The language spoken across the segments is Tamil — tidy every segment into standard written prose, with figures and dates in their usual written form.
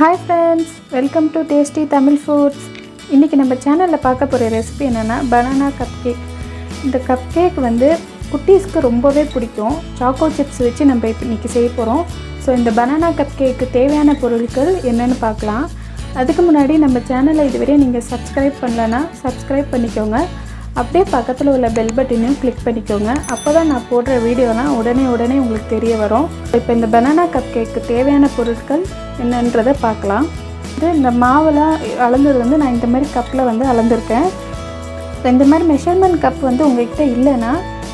Hi friends, welcome to Tasty Tamil Foods. இன்னைக்கு நம்ம சேனல்ல பார்க்க போற ரெசிபி என்னன்னா banana cupcake. இந்த cupcake வந்து குட்டீஸ்க்கு ரொம்பவே பிடிக்கும். சாக்கோ சிப்ஸ் வச்சு நம்ம இன்னைக்கு செய்ய போறோம். சோ இந்த banana cupcake தேவையான பொருட்கள் என்னன்னு பார்க்கலாம். அதுக்கு முன்னாடி நம்ம சேனலை இதுவரை நீங்க subscribe பண்ணலனா subscribe பண்ணிக்கோங்க. அப்படியே பக்கத்துல உள்ள பெல் பட்டனையும் கிளிக் பண்ணிக்கோங்க. அப்பதான் நான் போடுற வீடியோலாம் உடனே உங்களுக்கு தெரிய வரும். இப்போ இந்த banana cupcake தேவையான பொருட்கள் என்னன்றதை பார்க்கலாம். இந்த மாவெல்லாம் அளந்தது வந்து நான் இந்த மாதிரி கப்பில் வந்து அளந்திருக்கேன். இந்த மாதிரி மெஷர்மெண்ட் கப் வந்து உங்கள்கிட்ட இல்லைன்னா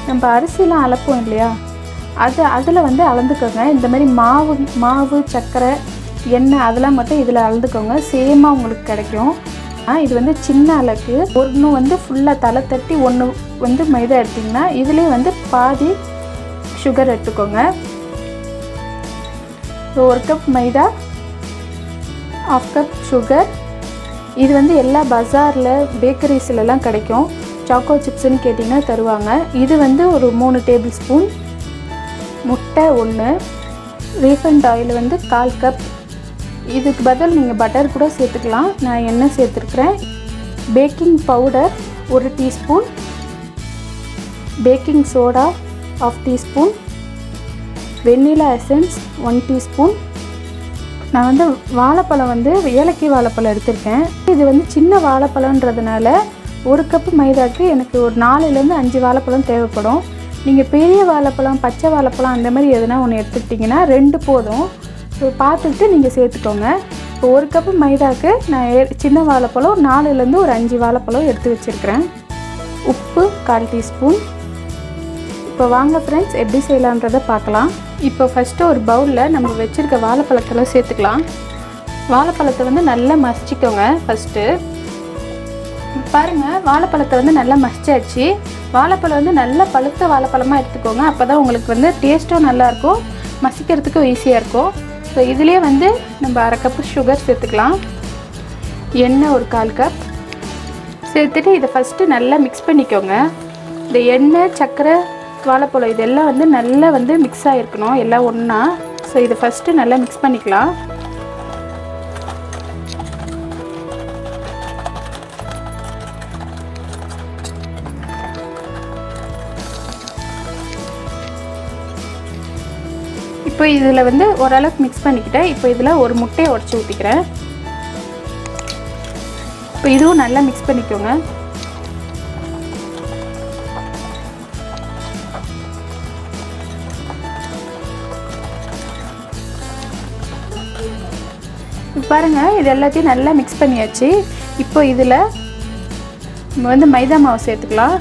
நம்ம அரிசிலாம் அளப்போம் இல்லையா, அதில் வந்து அளந்துக்கோங்க. இந்த மாதிரி மாவு சர்க்கரை எண்ணெய் அதெல்லாம் மட்டும் இதில் அளந்துக்கோங்க. சேமாக உங்களுக்கு கிடைக்கும். இது வந்து சின்ன அளவுக்கு ஒன்று வந்து ஃபுல்லாக தலை தட்டி ஒன்று வந்து மைதா எடுத்திங்கன்னா இதுலேயே வந்து பாதி சுகர் எடுத்துக்கோங்க. ஸோ 1 கப் மைதா, 1/2 கப் சுகர். இது வந்து எல்லா பஜாரில் பேக்கரிஸ்லாம் கிடைக்கும். சாக்கோ சிப்ஸ்ன்னு கேட்டிங்கன்னா தருவாங்க. இது வந்து ஒரு 3 டேபிள் ஸ்பூன். முட்டை 1, ரீஃபைண்ட் ஆயில் வந்து 1/4 கப். இதுக்கு பதில் நீங்கள் பட்டர் கூட சேர்த்துக்கலாம். நான் எண்ணெய் சேர்த்துருக்குறேன். Baking powder 1 teaspoon, baking soda 1/2 teaspoon, vanilla essence 1 teaspoon. நான் வந்து வாழைப்பழம் வந்து ஏலக்கி வாழைப்பழம் எடுத்திருக்கேன். இது வந்து சின்ன வாழைப்பழன்றதுனால 1 கப்பு மைதாக்கு எனக்கு ஒரு 4லேருந்து 5 வாழைப்பழம் தேவைப்படும். நீங்கள் பெரிய வாழைப்பழம், பச்சை வாழைப்பழம் அந்த மாதிரி எதுனா ஒன்று எடுத்துக்கிட்டிங்கன்னா 2 போதும். ஸோ பார்த்துட்டு நீங்கள் சேர்த்துக்கோங்க. இப்போ 1 கப்பு மைதாக்கு நான் சின்ன வாழைப்பழம் 4லேருந்து ஒரு 5 வாழைப்பழம் எடுத்து வச்சுருக்கிறேன். உப்பு 1/4 டீஸ்பூன். இப்போ வாங்க ஃப்ரெண்ட்ஸ் எப்படி செய்யலான்றதை பார்க்கலாம். இப்போ ஃபஸ்ட்டு ஒரு பவுலில் நம்ம வச்சுருக்க வாழைப்பழத்தெல்லாம் சேர்த்துக்கலாம். வாழைப்பழத்தை வந்து நல்லா மசிச்சிக்கோங்க. ஃபஸ்ட்டு பாருங்கள், வாழைப்பழத்தை வந்து நல்லா மசிச்சாச்சு. வாழைப்பழம் வந்து நல்லா பழுத்த வாழைப்பழமாக எடுத்துக்கோங்க. அப்போ தான் உங்களுக்கு வந்து டேஸ்ட்டும் நல்லாயிருக்கும், மசிக்கிறதுக்கும் ஈஸியாக இருக்கும். ஸோ இதுலேயே வந்து நம்ம 1/2 கப்பு சுகர் சேர்த்துக்கலாம். எண்ணெய் ஒரு 1/4 கப் சேர்த்துட்டு இதை ஃபஸ்ட்டு நல்லா மிக்ஸ் பண்ணிக்கோங்க. இந்த எண்ணெய், சர்க்கரை, வாழைப்பழம் இதெல்லாம் வந்து நல்லா வந்து மிக்ஸ் ஆகிருக்கணும் எல்லாம் ஒன்றா. ஸோ இதை ஃபஸ்ட்டு நல்லா மிக்ஸ் பண்ணிக்கலாம். இப்போ இதில் வந்து ஓரளவுக்கு மிக்ஸ் பண்ணிக்கிட்டேன். இப்போ இதில் ஒரு முட்டையை உடச்சி ஊற்றிக்கிறேன். இப்போ இதுவும் நல்லா மிக்ஸ் பண்ணிக்கோங்க. பாருங்கள், இது எல்லாத்தையும் நல்லா மிக்ஸ் பண்ணியாச்சு. இப்போ இதில் நம்ம வந்து மைதா மாவு சேர்த்துக்கலாம்.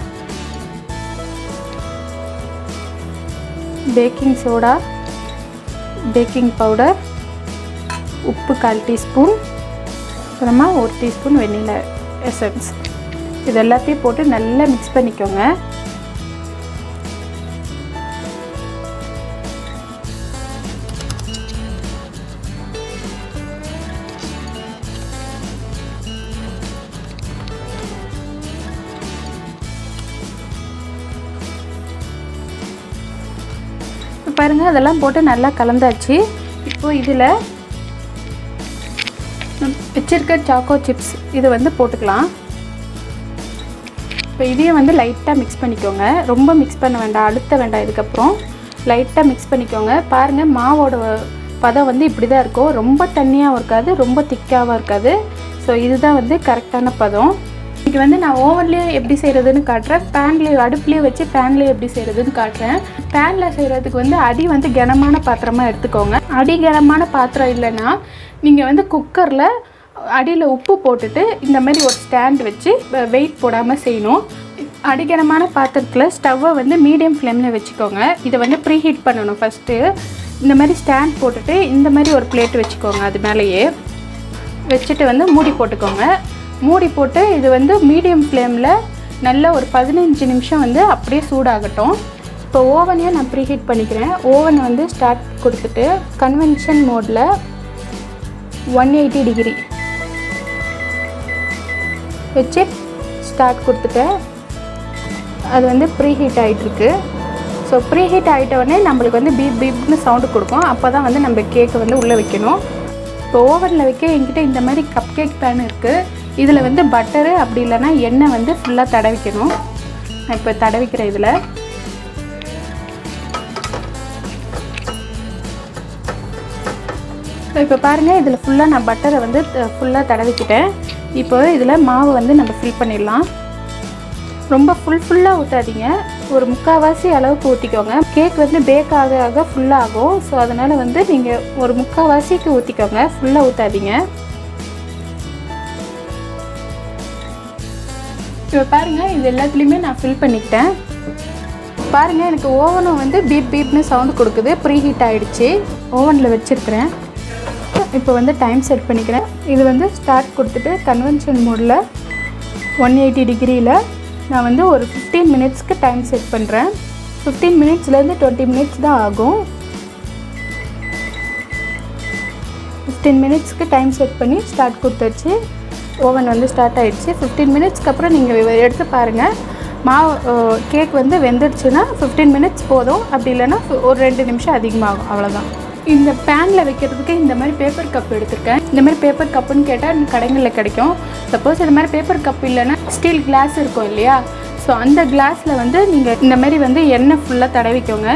பேக்கிங் சோடா, பேக்கிங் பவுடர், உப்பு 1/4 டீஸ்பூன், அப்புறமா 1 டீஸ்பூன் வெண்ணிலா எசன்ஸ். இது எல்லாத்தையும் போட்டு நல்லா மிக்ஸ் பண்ணிக்கோங்க. பாருங்கள், அதெல்லாம் போட்டு நல்லா கலந்தாச்சு. இப்போ இதில் வச்சிருக்க சாக்கோ சிப்ஸ் இதை வந்து போட்டுக்கலாம். இப்போ இதையும் வந்து லைட்டாக மிக்ஸ் பண்ணிக்கோங்க. ரொம்ப மிக்ஸ் பண்ண வேண்டாம், அழுத்த வேண்டாம். இதுக்கப்புறம் லைட்டாக மிக்ஸ் பண்ணிக்கோங்க. பாருங்கள், மாவோட பதம் வந்து இப்படி தான் இருக்கும். ரொம்ப தண்ணியாகவும் இருக்காது, ரொம்ப திக்காகவும் இருக்காது. ஸோ இதுதான் வந்து கரெக்டான பதம். இன்றைக்கி வந்து நான் ஓவன்லேயே எப்படி செய்கிறதுன்னு காட்டுறேன். பேன்லேயே, அடுப்புலேயே வச்சு பேன்லேயே எப்படி செய்கிறதுன்னு காட்டுறேன். பேனில் செய்கிறதுக்கு வந்து அடி வந்து கனமான பாத்திரமாக எடுத்துக்கோங்க. அடி கனமான பாத்திரம் இல்லைன்னா நீங்கள் வந்து குக்கரில் அடியில் உப்பு போட்டுட்டு இந்த மாதிரி ஒரு ஸ்டாண்ட் வச்சு வெயிட் போடாமல் செய்யணும். அடிகனமான பாத்திரத்தில் ஸ்டவ்வை வந்து மீடியம் ஃப்ளேமில் வச்சுக்கோங்க. இதை வந்து ப்ரீ ஹீட் பண்ணணும். ஃபஸ்ட்டு இந்த மாதிரி ஸ்டாண்ட் போட்டுட்டு இந்த மாதிரி ஒரு பிளேட் வச்சுக்கோங்க. அது மேலேயே வச்சுட்டு வந்து மூடி போட்டுக்கோங்க. மூடி போட்டு இது வந்து மீடியம் ஃப்ளேமில் நல்லா ஒரு 15 நிமிஷம் வந்து அப்படியே சூடாகட்டும். இப்போ ஓவனையும் நான் ப்ரீ ஹீட் பண்ணிக்கிறேன். ஓவன் வந்து ஸ்டார்ட் கொடுத்துட்டு கன்வென்ஷன் மோடில் 180 டிகிரி வச்சு ஸ்டார்ட் கொடுத்துட்டேன். அது வந்து ப்ரீ ஹீட் ஆகிட்டுருக்கு. ஸோ ப்ரீ ஹீட் ஆகிட்ட உடனே நம்மளுக்கு வந்து பீப் பீப்னு சவுண்டு கொடுக்கும். அப்போ தான் வந்து நம்ம கேக்கை வந்து உள்ளே வைக்கணும். இப்போ ஓவனில் வைக்க என்கிட்ட இந்த மாதிரி கப் கேக் பேன் இருக்குது. இதில் வந்து பட்டரு அப்படி இல்லைன்னா எண்ணெய் வந்து ஃபுல்லாக தடவிக்கணும். நான் இப்போ தடவிக்கிறேன். இதில் இப்போ பாருங்கள், இதில் ஃபுல்லாக நான் பட்டரை வந்து ஃபுல்லாக தடவிக்கிட்டேன். இப்போ இதில் மாவு வந்து நம்ம ஃபில் பண்ணிடலாம். ரொம்ப ஃபுல்லாக ஊற்றாதீங்க, ஒரு 3/4 அளவுக்கு ஊற்றிக்கோங்க. கேக் வந்து பேக் ஆக ஆக ஃபுல்லாகும். ஸோ அதனால் வந்து நீங்கள் ஒரு 3/4 ஊற்றிக்கோங்க, ஃபுல்லாக ஊற்றாதீங்க. இப்போ பாருங்கள், இது எல்லாத்துலேயுமே நான் ஃபில் பண்ணிக்கிட்டேன். பாருங்கள், எனக்கு ஓவனும் வந்து பீப் பீப்னு சவுண்டு கொடுக்குது. ப்ரீ ஹீட் ஆகிடுச்சு. ஓவனில் வச்சுருக்கிறேன். இப்போ வந்து டைம் செட் பண்ணிக்கிறேன். இது வந்து ஸ்டார்ட் கொடுத்துட்டு கன்வென்ஷன் மோடில் 180 டிகிரியில் நான் வந்து ஒரு 15 மினிட்ஸ்க்கு டைம் செட் பண்ணுறேன். 15 மினிட்ஸ்லேருந்து 20 மினிட்ஸ் தான் ஆகும். 15 மினிட்ஸ்க்கு டைம் செட் பண்ணி ஸ்டார்ட் கொடுத்துருச்சு. ஓவன் வந்து ஸ்டார்ட் ஆகிடுச்சு. 15 மினிட்ஸ்க்கு அப்புறம் நீங்கள் எடுத்து பாருங்கள். மாவு கேக் வந்து வெந்துடுச்சுன்னா 15 மினிட்ஸ் போதும். அப்படி இல்லைன்னா ஒரு 2 நிமிஷம் அதிகமாகும், அவ்வளோதான். இந்த பேனில் வைக்கிறதுக்கு இந்த மாதிரி பேப்பர் கப் எடுத்துருக்கேன். இந்த மாதிரி பேப்பர் கப்புன்னு கேட்டால் கடைகளில் கிடைக்கும். சப்போஸ் இந்த மாதிரி பேப்பர் கப் இல்லைன்னா ஸ்டீல் கிளாஸ் இருக்கும் இல்லையா, ஸோ அந்த கிளாஸில் வந்து நீங்கள் இந்த மாதிரி வந்து எண்ணெய் ஃபுல்லாக தடவிக்கோங்க.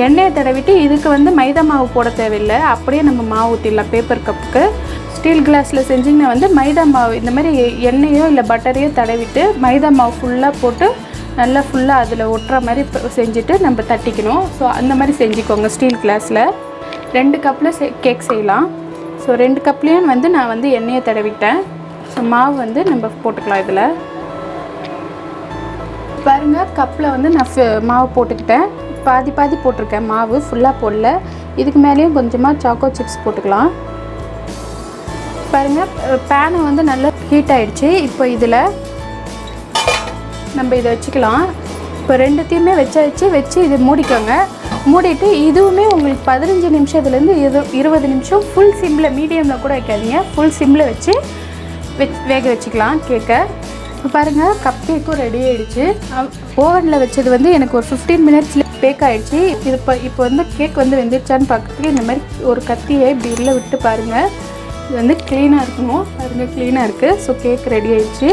எண்ணெயை தடவிட்டு இதுக்கு வந்து மைதா மாவு போட தேவையில்லை, அப்படியே நம்ம மாவு ஊற்றிடலாம். பேப்பர் கப்புக்கு ஸ்டீல் கிளாஸில் செஞ்சிங்கன்னா வந்து மைதா மாவு இந்த மாதிரி எண்ணெயோ இல்லை பட்டரையோ தடவிட்டு மைதா மாவு ஃபுல்லாக போட்டு நல்லா ஃபுல்லாக அதில் ஒட்டுற மாதிரி செஞ்சுட்டு நம்ம தட்டிக்கணும். ஸோ அந்த மாதிரி செஞ்சுக்கோங்க. ஸ்டீல் கிளாஸில் 2 கப்பில் கேக் செய்யலாம். ஸோ 2 கப்லேயும் வந்து நான் வந்து எண்ணெயை தடவிட்டேன். ஸோ மாவு வந்து நம்ம போட்டுக்கலாம். இதில் பாருங்கள், கப்பில் வந்து நான் மாவு போட்டுக்கிட்டேன். பாதி பாதி போட்டிருக்கேன், மாவு ஃபுல்லாக போடல. இதுக்கு மேலேயும் கொஞ்சமாக சாக்கோ சிப்ஸ் போட்டுக்கலாம். பாருங்கள், பேனை வந்து நல்லா ஹீட் ஆகிடுச்சு. இப்போ இதில் நம்ம இதை வச்சுக்கலாம். இப்போ 2த்தையுமே வச்சு இது மூடிக்கோங்க. மூடிட்டு இதுவுமே உங்களுக்கு 15 நிமிஷத்துலேருந்து 20 நிமிஷம் ஃபுல் சிம்மில், மீடியமில் கூட வைக்காதீங்க, ஃபுல் சிம்மில் வச்சு வேக வச்சுக்கலாம் கேக்கை. இப்போ பாருங்கள், கப் கேக்கும் ரெடி ஆகிடுச்சு. ஓவனில் வச்சது வந்து எனக்கு ஒரு 15 மினிட்ஸில் பேக் ஆகிடுச்சு. இது இப்போ வந்து கேக் வந்து வெந்துருச்சான்னு பார்க்கறதுக்கு இந்த மாதிரி ஒரு கத்தியை இப்படி உள்ளே விட்டு பாருங்கள். இது வந்து க்ளீனாக இருக்கணும். பாருங்கள், க்ளீனாக இருக்குது. ஸோ கேக் ரெடி ஆகிடுச்சு.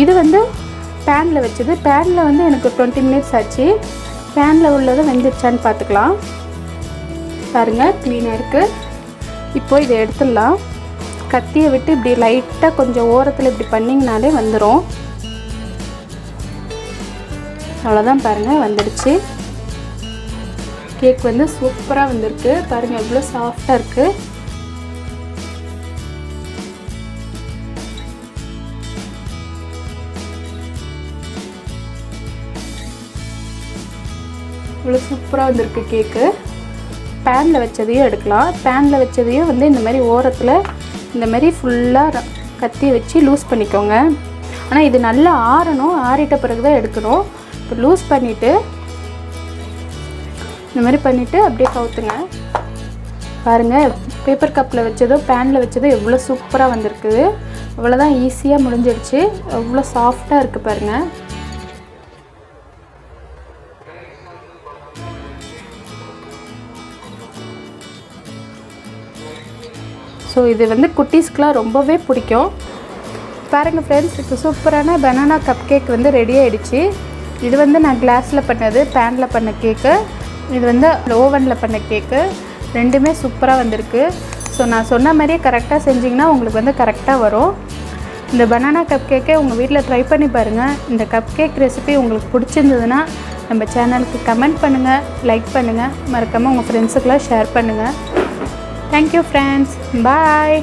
இது வந்து பேனில் வச்சது. பேனில் வந்து எனக்கு 20 மினிட்ஸ் ஆச்சு. பேனில் உள்ளதை வெந்துருச்சான்னு பார்த்துக்கலாம். பாருங்கள், க்ளீனாக இருக்குது. இப்போ இதை எடுத்துடலாம். கத்தியை விட்டு இப்படி லைட்டாக கொஞ்சம் ஓரத்தில் இப்படி பண்ணிங்கனாலே வந்துடும். அவ்வளோதான். பாருங்கள், வந்துடுச்சு. கேக் வந்து சூப்பராக வந்திருக்கு. பாருங்கள், எவ்வளோ சாஃப்டாக இருக்குது. இவ்வளோ சூப்பராக வந்திருக்கு கேக்கு. பேனில் வச்சதையும் எடுக்கலாம். பேனில் வச்சதையும் வந்து இந்த மாதிரி ஓரத்தில் இந்த மாதிரி ஃபுல்லாக கத்தியை வச்சு லூஸ் பண்ணிக்கோங்க. ஆனால் இது நல்லா ஆறணும். ஆறிட்ட பிறகு தான் எடுக்கணும். இப்போ லூஸ் பண்ணிவிட்டு இந்த மாதிரி பண்ணிவிட்டு அப்படியே கவுத்துங்க. பாருங்கள், பேப்பர் கப்பில் வச்சதோ பேனில் வச்சதோ எவ்வளோ சூப்பராக வந்திருக்குது. அவ்வளோதான், ஈஸியாக முடிஞ்சிடுச்சு. எவ்வளோ சாஃப்டாக இருக்குது பாருங்கள். ஸோ இது வந்து குட்டீஸ்க்கெலாம் ரொம்பவே பிடிக்கும். பாருங்கள் ஃப்ரெண்ட்ஸ், இப்போ சூப்பரான பனானா கப் கேக் வந்து ரெடி ஆகிடுச்சு. இது வந்து நான் கிளாஸில் பண்ணது, பேனில் பண்ண கேக்கு. இது வந்து ஓவனில் பண்ண கேக்கு. ரெண்டுமே சூப்பராக வந்திருக்கு. ஸோ நான் சொன்ன மாதிரியே கரெக்டாக செஞ்சிங்கன்னா உங்களுக்கு வந்து கரெக்டாக வரும். இந்த பனானா கப் கேக்கை உங்கள் வீட்டில் ட்ரை பண்ணி பாருங்கள். இந்த கப் கேக் ரெசிபி உங்களுக்கு பிடிச்சிருந்ததுன்னா நம்ம சேனலுக்கு கமெண்ட் பண்ணுங்கள், லைக் பண்ணுங்கள், மறக்காமல் உங்கள் ஃப்ரெண்ட்ஸுக்கெலாம் ஷேர் பண்ணுங்கள். Thank you friends. Bye.